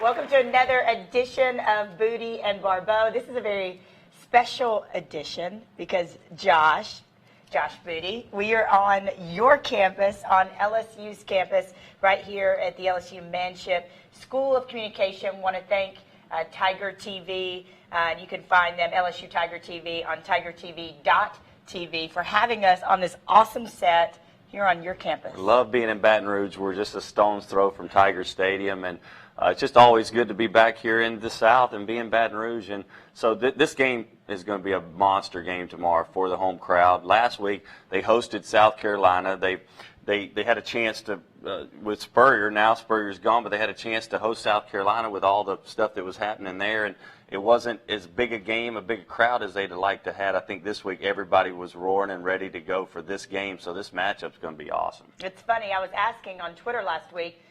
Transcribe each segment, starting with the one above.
Welcome to another edition of Booty and Baribeau. This is a very special edition because Josh Booty, we are on your campus, on LSU's campus, right here at the LSU Manship School of Communication. Want to thank Tiger TV. You can find them, LSU Tiger TV, on tigertv.tv for having us on this awesome set here on your campus. I love being in Baton Rouge. We're just a stone's throw from Tiger Stadium, and it's just always good to be back here in the South and be in Baton Rouge. And so this game is going to be a monster game tomorrow for the home crowd. Last week they hosted South Carolina. They had a chance to with Spurrier. Now Spurrier's gone, but they had a chance to host South Carolina with all the stuff that was happening there. And it wasn't as big a game, a big crowd as they'd like to have. I think this week everybody was roaring and ready to go for this game. So this matchup's going to be awesome. It's funny. I was asking on Twitter last week.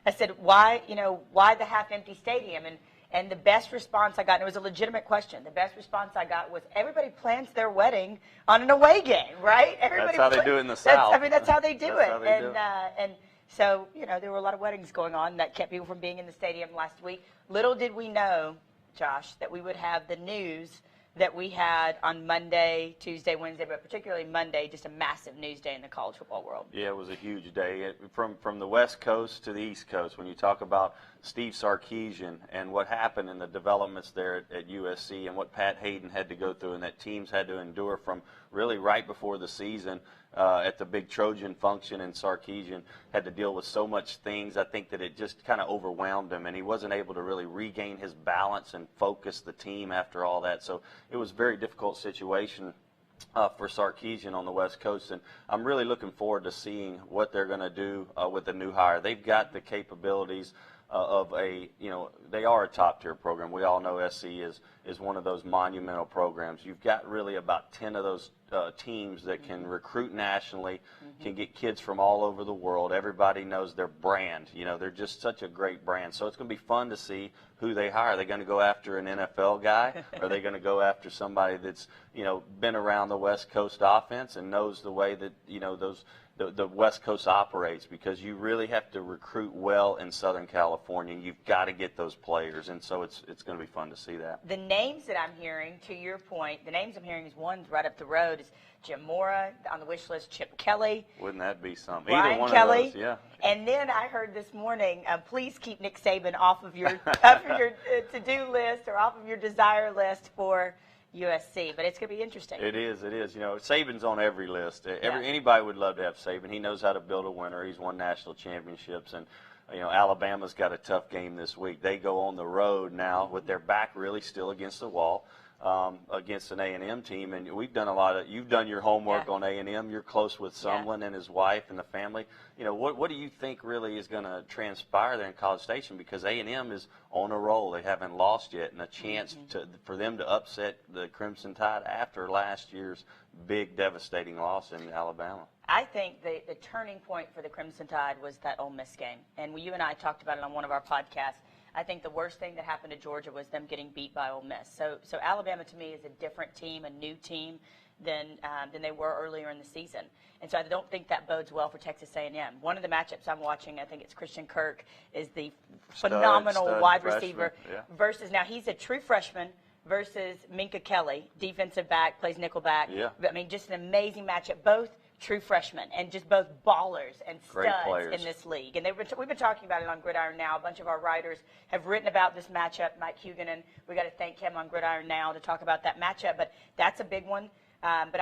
I said, why the half-empty stadium? And the best response I got, and it was a legitimate question, the best response I got was everybody plans their wedding on an away game, right? Everybody that's how they do it in the South. That's how they do that's it. How they do. And so, there were a lot of weddings going on that kept people from being in the stadium last week. Little did we know, Josh, that we would have the news that we had on Monday, Tuesday, Wednesday, but particularly Monday, just a massive news day in the college football world. Yeah, it was a huge day. From the West Coast to the East Coast, when you talk about Steve Sarkisian and what happened in the developments there at USC and what Pat Hayden had to go through and that teams had to endure from really right before the season at the big Trojan function, and Sarkisian had to deal with so much things. I think that it just kind of overwhelmed him, and he wasn't able to really regain his balance and focus the team after all that. So it was a very difficult situation for Sarkisian on the West Coast, and I'm really looking forward to seeing what they're going to do with the new hire. They've got the capabilities of they are a top-tier program. We all know SC is one of those monumental programs. You've got really about 10 of those teams that can recruit nationally, can get kids from all over the world. Everybody knows their brand. They're just such a great brand. So it's going to be fun to see who they hire. Are they going to go after an NFL guy? Or are they going to go after somebody that's, been around the West Coast offense and knows the way that, the West Coast operates? Because you really have to recruit well in Southern California. You've got to get those players, and so it's going to be fun to see that. The names that I'm hearing, to your point, the names I'm hearing is one's right up the road is Jim Mora on the wish list, Chip Kelly. Wouldn't that be something? Brian Either one Kelly. of those, yeah. And then I heard this morning, please keep Nick Saban off of your to-do list or off of your desire list for USC, but it's going to be interesting. It is. Saban's on every list. Anybody would love to have Saban. He knows how to build a winner. He's won national championships, and Alabama's got a tough game this week. They go on the road now with their back really still against the wall against an A&M team, and we've done you've done your homework on A&M. You're close with Sumlin and his wife and the family. What do you think really is going to transpire there in College Station? Because A&M is on a roll. They haven't lost yet, and a chance for them to upset the Crimson Tide after last year's big devastating loss in Alabama. I think the turning point for the Crimson Tide was that Ole Miss game, and you and I talked about it on one of our podcasts. I think the worst thing that happened to Georgia was them getting beat by Ole Miss. So Alabama to me is a different team, a new team than they were earlier in the season. And so I don't think that bodes well for Texas A&M. One of the matchups I'm watching, I think it's Christian Kirk, is the phenomenal wide receiver versus, now he's a true freshman, versus Minka Kelly, defensive back, plays nickel back. Yeah. I mean, just an amazing matchup. Both true freshmen and just both ballers and studs in this league. And we've been talking about it on Gridiron Now. A bunch of our writers have written about this matchup. Mike Huguenin, we got to thank him on Gridiron Now to talk about that matchup. But that's a big one. But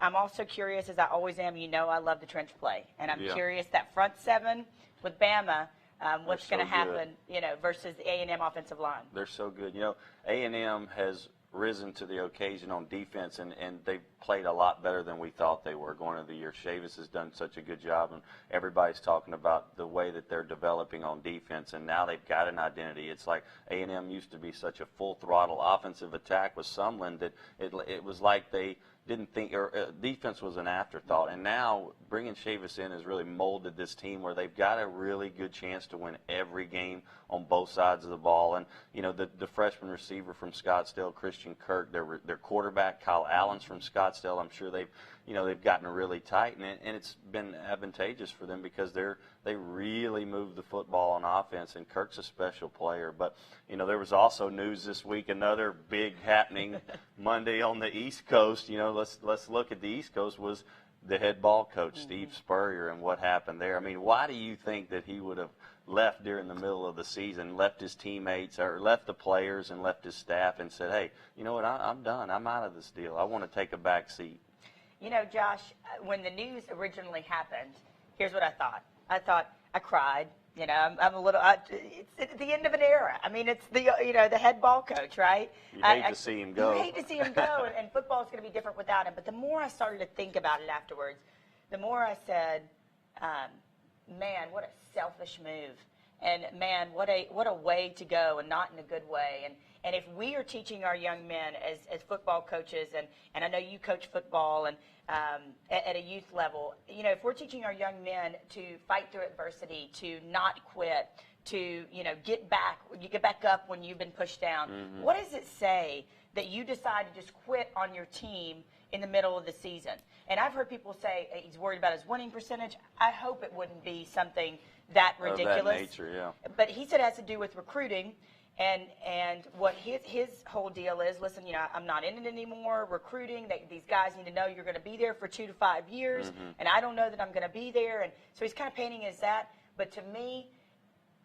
I'm also curious, as I always am. I love the trench play, and I'm curious that front seven with Bama. What's going to happen, versus the A&M offensive line? They're so good. A&M has risen to the occasion on defense, and they've played a lot better than we thought they were going into the year. Chavis has done such a good job, and everybody's talking about the way that they're developing on defense, and now they've got an identity. It's like A&M used to be such a full-throttle offensive attack with Sumlin that it was like they didn't think, or defense was an afterthought. And now bringing Chavis in has really molded this team where they've got a really good chance to win every game on both sides of the ball. And, the freshman receiver from Scottsdale, Christian Christian Kirk, their quarterback Kyle Allen's from Scottsdale. I'm sure they've gotten really tight, and it's been advantageous for them because they really move the football on offense, and Kirk's a special player. But there was also news this week, another big happening Monday on the East Coast. Let's look at the East Coast was the head ball coach, Steve Spurrier, and what happened there. I mean, why do you think that he would have left during the middle of the season, left his teammates or left the players and left his staff and said, hey, you know what, I'm done. I'm out of this deal. I want to take a back seat. Josh, when the news originally happened, here's what I thought. I cried. I'm a little. It's the end of an era. I mean, it's the head ball coach, right? You hate to see him go. You hate to see him go, and football is going to be different without him. But the more I started to think about it afterwards, the more I said, man, what a selfish move, and man, what a way to go, and not in a good way. And if we are teaching our young men as football coaches, and I know you coach football and at a youth level, if we're teaching our young men to fight through adversity, to not quit, to get back up when you've been pushed down, what does it say that you decide to just quit on your team in the middle of the season? And I've heard people say he's worried about his winning percentage. I hope it wouldn't be something that ridiculous. Of that nature, yeah. But he said it has to do with recruiting. And what his whole deal is, listen, I'm not in it anymore. Recruiting, these guys need to know you're going to be there for 2 to 5 years, and I don't know that I'm going to be there. And so he's kind of painting it as that. But to me,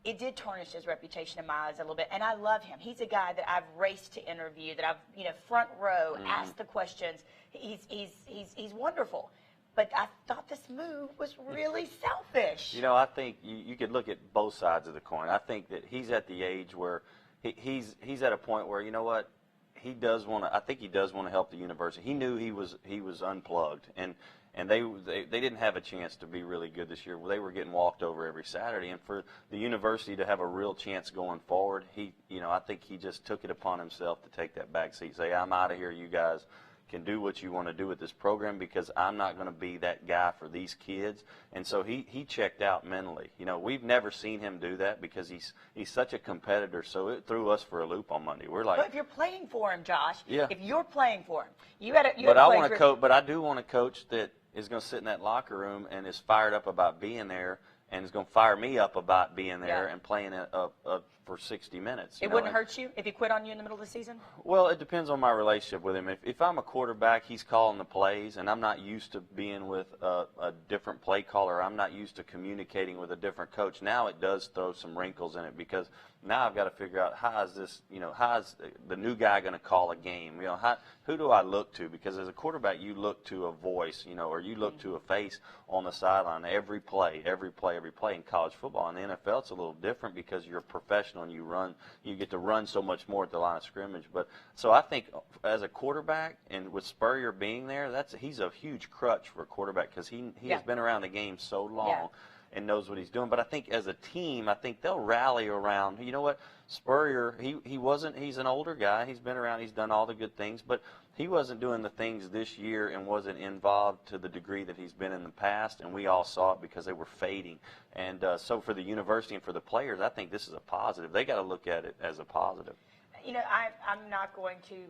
it did tarnish his reputation in my eyes a little bit. And I love him. He's a guy that I've raced to interview, that I've front row, asked the questions. He's wonderful. But I thought this move was really selfish. I think you could look at both sides of the coin. I think that he's at the age where he's at a point where, he does want to. I think he does want to help the university. He knew he was unplugged, and they didn't have a chance to be really good this year. They were getting walked over every Saturday, and for the university to have a real chance going forward, I think he just took it upon himself to take that back seat, say, I'm out of here, you guys can do what you want to do with this program because I'm not going to be that guy for these kids. And so he checked out mentally. We've never seen him do that because he's such a competitor. So it threw us for a loop on Monday. We're like, but if you're playing for him, Josh, yeah. If you're playing for him, you had to. But I want to coach. But I do want a coach that is going to sit in that locker room and is fired up about being there, and is going to fire me up about being there and playing for 60 minutes. It wouldn't hurt you if he quit on you in the middle of the season? Well, it depends on my relationship with him. If I'm a quarterback, he's calling the plays, and I'm not used to being with a different play caller. I'm not used to communicating with a different coach. Now it does throw some wrinkles in it because now I've got to figure out how is the new guy going to call a game? Who do I look to? Because as a quarterback, you look to a voice, or you look to a face on the sideline every play. In college football, in the NFL, it's a little different because you're a professional and you get to run so much more at the line of scrimmage. But so I think as a quarterback, and with Spurrier being there, he's a huge crutch for a quarterback because he has been around the game so long. Yeah. And knows what he's doing. But I think as a team, they'll rally around. You know what? Spurrier, he's an older guy. He's been around. He's done all the good things. But he wasn't doing the things this year and wasn't involved to the degree that he's been in the past. And we all saw it because they were fading. And so for the university and for the players, I think this is a positive. They got to look at it as a positive. I'm not going to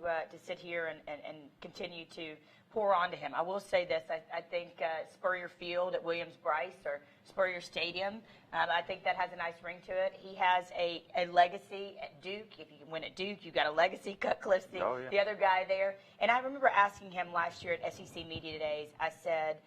sit here and continue to pour onto him. I will say this. I think Spurrier Field at Williams-Brice or Spurrier Stadium, I think that has a nice ring to it. He has a legacy at Duke. If you can win at Duke, you've got a legacy. Cutcliffe's the other guy there. And I remember asking him last year at SEC Media Days, I said,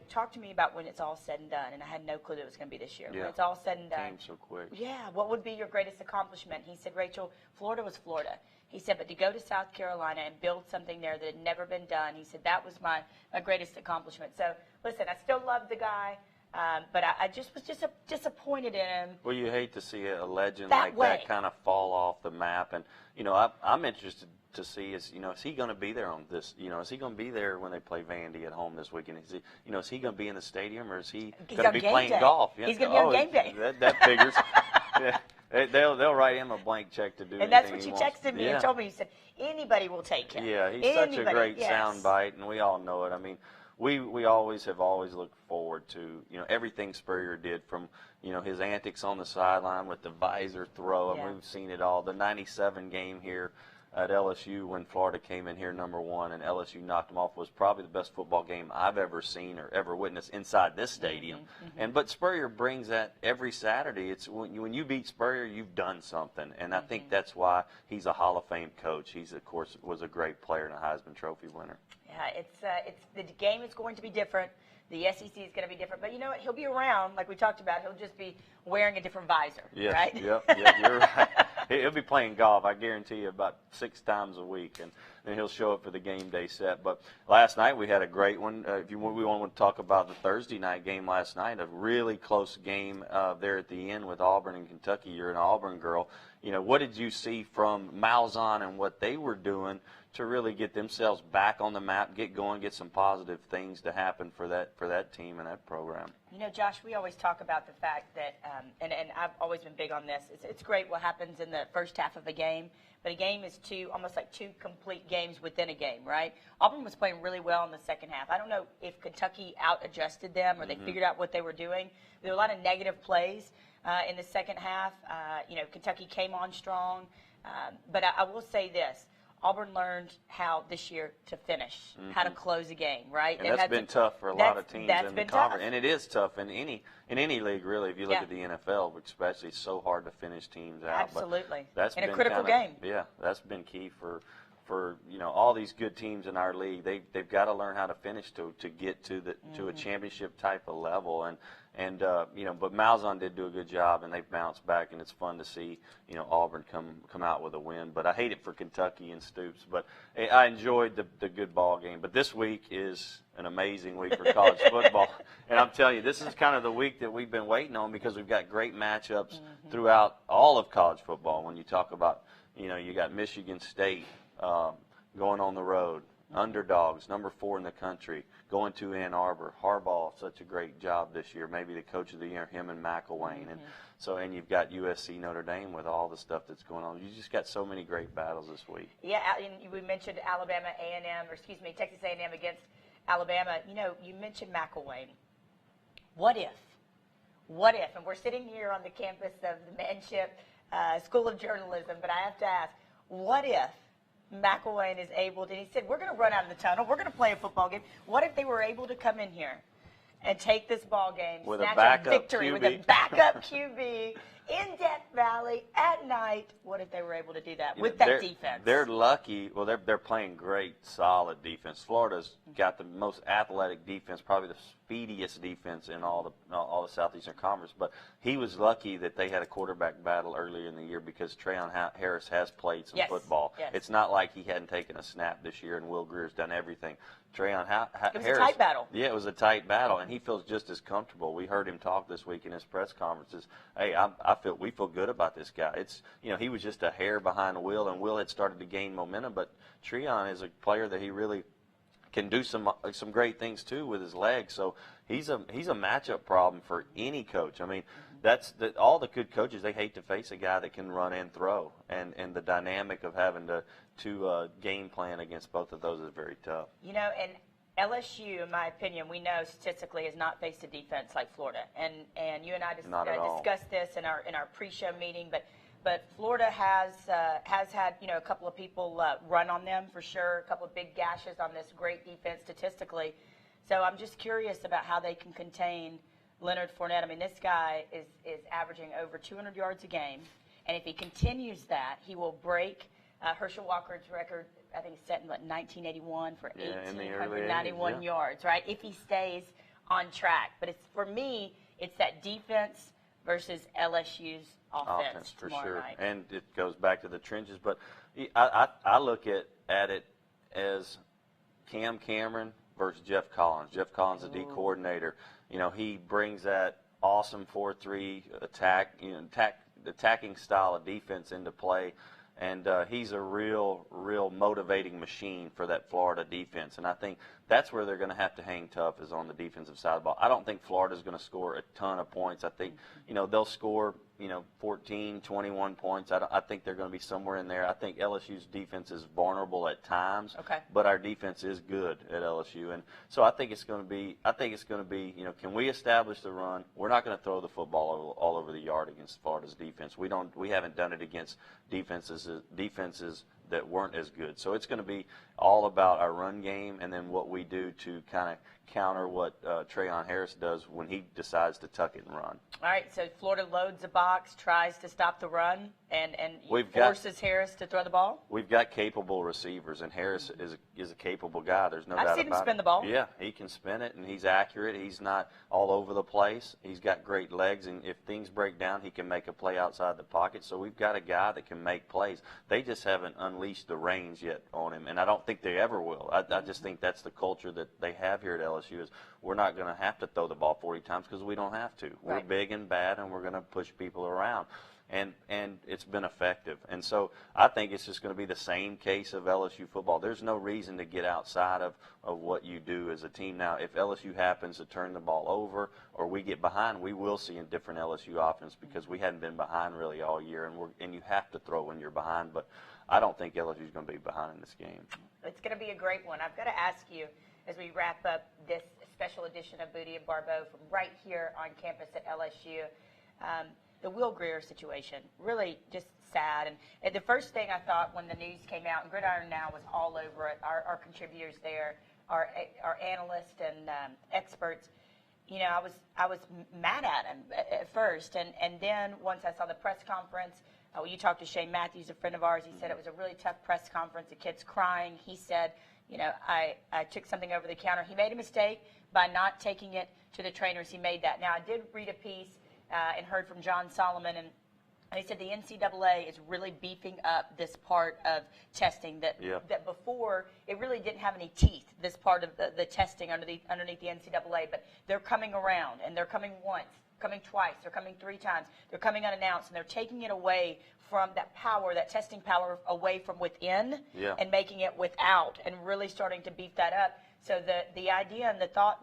talk to me about when it's all said and done. And I had no clue that it was going to be this year. Yeah. When it's all said and done. Came so quick. Yeah. What would be your greatest accomplishment? He said, Rachel, Florida was Florida. He said, but to go to South Carolina and build something there that had never been done, he said, that was my greatest accomplishment. So, listen, I still love the guy, but I just was disappointed in him. Well, you hate to see a legend like that kind of fall off the map. And, I'm interested to see is he going to be there on this? Is he going to be there when they play Vandy at home this weekend? Is he going to be in the stadium, or is he going to be playing golf? He's going to be on game day. That figures. Yeah. They'll write him a blank check to do anything. And that's what he you wants. texted me and told me. You said, anybody will take him. Yeah, he's such a great soundbite, and we all know it. I mean, we always have looked forward to, everything Spurrier did, from, his antics on the sideline with the visor throw, and we've seen it all. The 97 game here, at LSU when Florida came in here #1 and LSU knocked them off was probably the best football game I've ever seen or ever witnessed inside this stadium. But Spurrier brings that every Saturday. It's when you beat Spurrier, you've done something, and I think that's why he's a Hall of Fame coach. He's, of course, was a great player and a Heisman Trophy winner. Yeah, it's the game is going to be different. The SEC is going to be different, but you know what? He'll be around, like we talked about. He'll just be wearing a different visor, right? Yep, you're right. He'll be playing golf, I guarantee you, about 6 times a week, and then he'll show up for the game day set. But last night we had a great one. We want to talk about the Thursday night game last night, a really close game there at the end with Auburn and Kentucky. You're an Auburn girl. You know, what did you see from Malzahn and what they were doing to really get themselves back on the map, get going, get some positive things to happen for that team and that program? You know, Josh, we always talk about the fact that, and I've always been big on this, it's great what happens in the first half of a game, but a game is almost like 2 complete games within a game, right? Auburn was playing really well in the second half. I don't know if Kentucky out-adjusted them or they figured out what they were doing. There were a lot of negative plays in the second half. You know, Kentucky came on strong, but I will say this. Auburn learned how this year to finish, how to close a game, right? And that's been tough for a lot of teams in the conference. And it is tough in any league, really. If you look at the NFL, especially, it's so hard to finish teams out. Absolutely. But that's in been a critical game. Yeah, that's been key for you know, all these good teams in our league. They've got to learn how to finish to get to a championship type of level. And you know, but Malzahn did do a good job, and they've bounced back, and it's fun to see, you know, Auburn come out with a win. But I hate it for Kentucky and Stoops. But I enjoyed the good ball game. But this week is an amazing week for college football, and I'm telling you, this is kind of the week that we've been waiting on because we've got great matchups throughout all of college football. When you talk about, you know, you got Michigan State going on the road. Underdogs, #4 in the country, going to Ann Arbor. Harbaugh, such a great job this year. Maybe the coach of the year, him and McElwain. And you've got USC Notre Dame with all the stuff that's going on. You just got so many great battles this week. Yeah, and we mentioned Alabama A&M, or excuse me, Texas A&M against Alabama. You know, you mentioned McElwain. What if? And we're sitting here on the campus of the Manship School of Journalism, but I have to ask, what if McElwain is able to, he said, we're going to run out of the tunnel. We're going to play a football game. What if they were able to come in here and take this ball game, with snatch a victory QB. with a backup QB in Death Valley at night? What if they were able to do that with that defense? They're lucky. Well, they're playing great, solid defense. Florida's got the most athletic defense, probably the speediest defense in all the Southeastern Conference. But he was lucky that they had a quarterback battle earlier in the year because Trayon Harris has played some football. Yes. It's not like he hadn't taken a snap this year and Will Greer's done everything. Trayon Harris. It was a tight battle. Yeah, it was a tight battle, and he feels just as comfortable. We heard him talk this week in his press conferences. Hey, we feel good about this guy. It's, you know, he was just a hair behind Will, and Will had started to gain momentum, but Trayon is a player that he really can do some great things too with his legs. So he's a matchup problem for any coach. I mean, all the good coaches, they hate to face a guy that can run and throw, and the dynamic of having to game plan against both of those is very tough. You know, and LSU, in my opinion, we know statistically has not faced a defense like Florida, and you and I discussed this in our pre-show meeting, but Florida has had, you know, a couple of people run on them for sure, a couple of big gashes on this great defense statistically. So I'm just curious about how they can contain Leonard Fournette. I mean, this guy is averaging over 200 yards a game, and if he continues that, he will break Herschel Walker's record. I think it's set in 1981 for 1,891 yards, right? If he stays on track. But for me, it's that defense versus LSU's offense for tomorrow sure. night. And it goes back to the trenches. But I look at it as Cam Cameron versus Jeff Collins. Jeff Collins, the D coordinator. You know, he brings that awesome 4-3 attacking style of defense into play. And he's a real motivating machine for that Florida defense. And I think that's where they're going to have to hang tough, is on the defensive side of the ball. I don't think Florida's going to score a ton of points. I think, you know, they'll score, 14, 21 points. I think they're going to be somewhere in there. I think LSU's defense is vulnerable at times. Okay. But our defense is good at LSU. And so I think it's going to be, can we establish the run? We're not going to throw the football all over the yard against Florida's defense. We haven't done it against defenses that weren't as good. So it's going to be all about our run game and then what we do to kind of counter what Trayon Harris does when he decides to tuck it and run. All right, so Florida loads the box, tries to stop the run, and forces Harris to throw the ball? We've got capable receivers, and Harris is a capable guy. There's no doubt about it. I've seen him spin the ball. Yeah, he can spin it, and he's accurate. He's not all over the place. He's got great legs, and if things break down, he can make a play outside the pocket. So we've got a guy that can make plays. They just haven't unleashed the reins yet on him, and I don't think they ever will. I just think that's the culture that they have here at LSU is we're not going to have to throw the ball 40 times because we don't have to. Right. We're big and bad, and we're going to push people around. And it's been effective. And so I think it's just going to be the same case of LSU football. There's no reason to get outside of what you do as a team. Now, if LSU happens to turn the ball over or we get behind, we will see a different LSU offense because we hadn't been behind really all year, and you have to throw when you're behind. But I don't think LSU is going to be behind in this game. It's going to be a great one. I've got to ask you, as we wrap up this special edition of Booty and Baribeau from right here on campus at LSU, the Wheelie Greer situation, really just sad. And the first thing I thought when the news came out, and Gridiron Now was all over it, our contributors there, our analysts and experts, you know, I was mad at him at first. And then once I saw the press conference, you talked to Shane Matthews, a friend of ours. He said it was a really tough press conference. The kid's crying. He said, you know, I took something over the counter. He made a mistake by not taking it to the trainers. He made that. Now, I did read a piece and heard from John Solomon, and he said the NCAA is really beefing up this part of testing that before it really didn't have any teeth, this part of the testing underneath the NCAA, but they're coming around, and they're coming once, coming twice, they're coming 3 times, they're coming unannounced, and they're taking it away from that power, that testing power away from within and making it without and really starting to beef that up. So the idea and the thought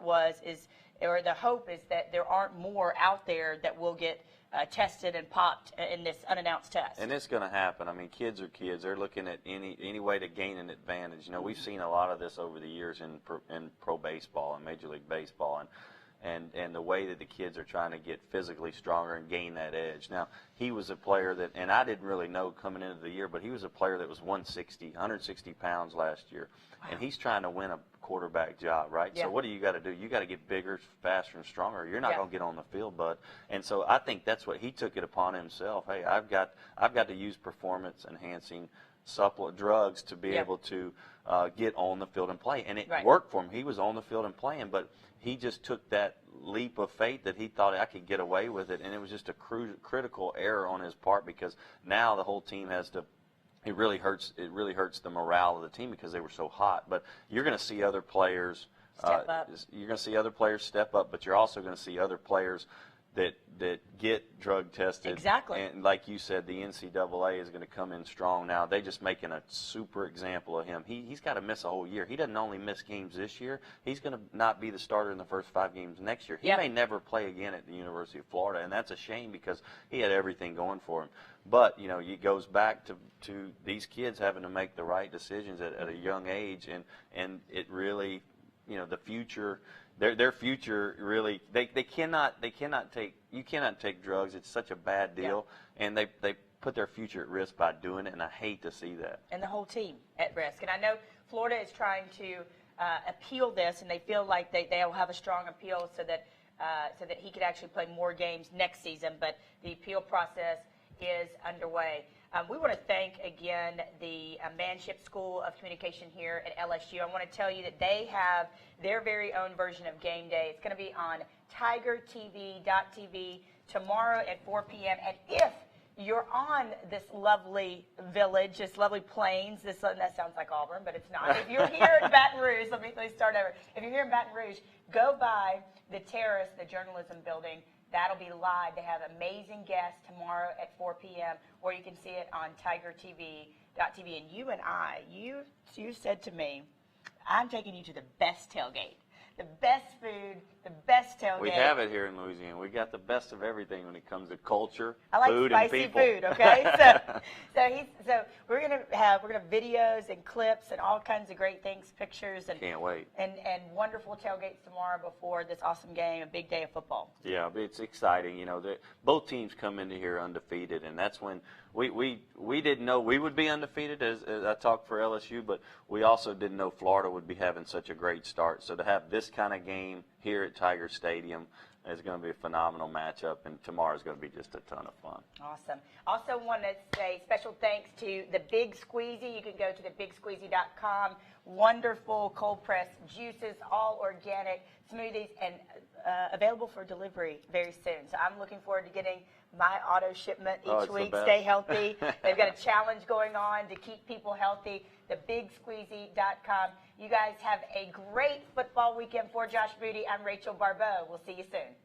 or the hope is that there aren't more out there that will get tested and popped in this unannounced test. And it's going to happen. I mean, kids are kids. They're looking at any way to gain an advantage. You know, we've seen a lot of this over the years in pro baseball and Major League Baseball, and the way that the kids are trying to get physically stronger and gain that edge. Now, he was a player that, and I didn't really know coming into the year, but he was a player that was 160 pounds last year. Wow. And he's trying to win a quarterback job, right? Yeah. So what do you got to do? You got to get bigger, faster, and stronger. You're not going to get on the field, bud. And so I think that's what he took it upon himself. Hey, I've got to use performance-enhancing supplement drugs to be able to get on the field and play. And it worked for him. He was on the field and playing, but he just took that leap of faith that he thought I could get away with it, and it was just a critical error on his part because now the whole team has to. It really hurts the morale of the team because they were so hot. But you're going to see other players step up. You're going to see other players step up, but you're also going to see other players that get drug tested. Exactly. And like you said, the NCAA is going to come in strong now. They're just making a super example of him. He's got to miss a whole year. He doesn't only miss games this year. He's going to not be the starter in the first 5 games next year. He may never play again at the University of Florida, and that's a shame because he had everything going for him. But, you know, it goes back to these kids having to make the right decisions at a young age, and it really, you know, the future – their future really they cannot take drugs. It's such a bad deal, and they put their future at risk by doing it, and I hate to see that. And the whole team at risk. And I know Florida is trying to appeal this, and they feel like they'll have a strong appeal so that he could actually play more games next season. But the appeal process is underway. We want to thank, again, the Manship School of Communication here at LSU. I want to tell you that they have their very own version of Game Day. It's going to be on tigertv.tv tomorrow at 4 p.m. And if you're on this lovely village, this lovely plains, that sounds like Auburn, but it's not. If you're here in Baton Rouge, let me start over. If you're here in Baton Rouge, go by the Terrace, the journalism building. That'll be live. They have amazing guests tomorrow at 4 p.m., or you can see it on tigertv.tv. And you and I, you said to me, I'm taking you to the best tailgate, the best food, the best tailgate. We have it here in Louisiana. We got the best of everything when it comes to culture, I like food, and people. Spicy food, okay? So we're gonna have videos and clips and all kinds of great things, pictures, and can't wait. And wonderful tailgates tomorrow before this awesome game, a big day of football. Yeah, it's exciting. You know, both teams come into here undefeated, and that's when we didn't know we would be undefeated, as I talked for LSU, but we also didn't know Florida would be having such a great start. So to have this kind of game here at Tiger Stadium is going to be a phenomenal matchup, and tomorrow's going to be just a ton of fun. Awesome. Also want to say special thanks to the Big Squeezy. You can go to thebigsqueezy.com. Wonderful cold pressed juices, all organic smoothies, and available for delivery very soon. So I'm looking forward to getting my auto shipment each week. Stay healthy. They've got a challenge going on to keep people healthy. Thebigsqueezy.com. You guys have a great football weekend. For Josh Booty, I'm Rachel Baribeau. We'll see you soon.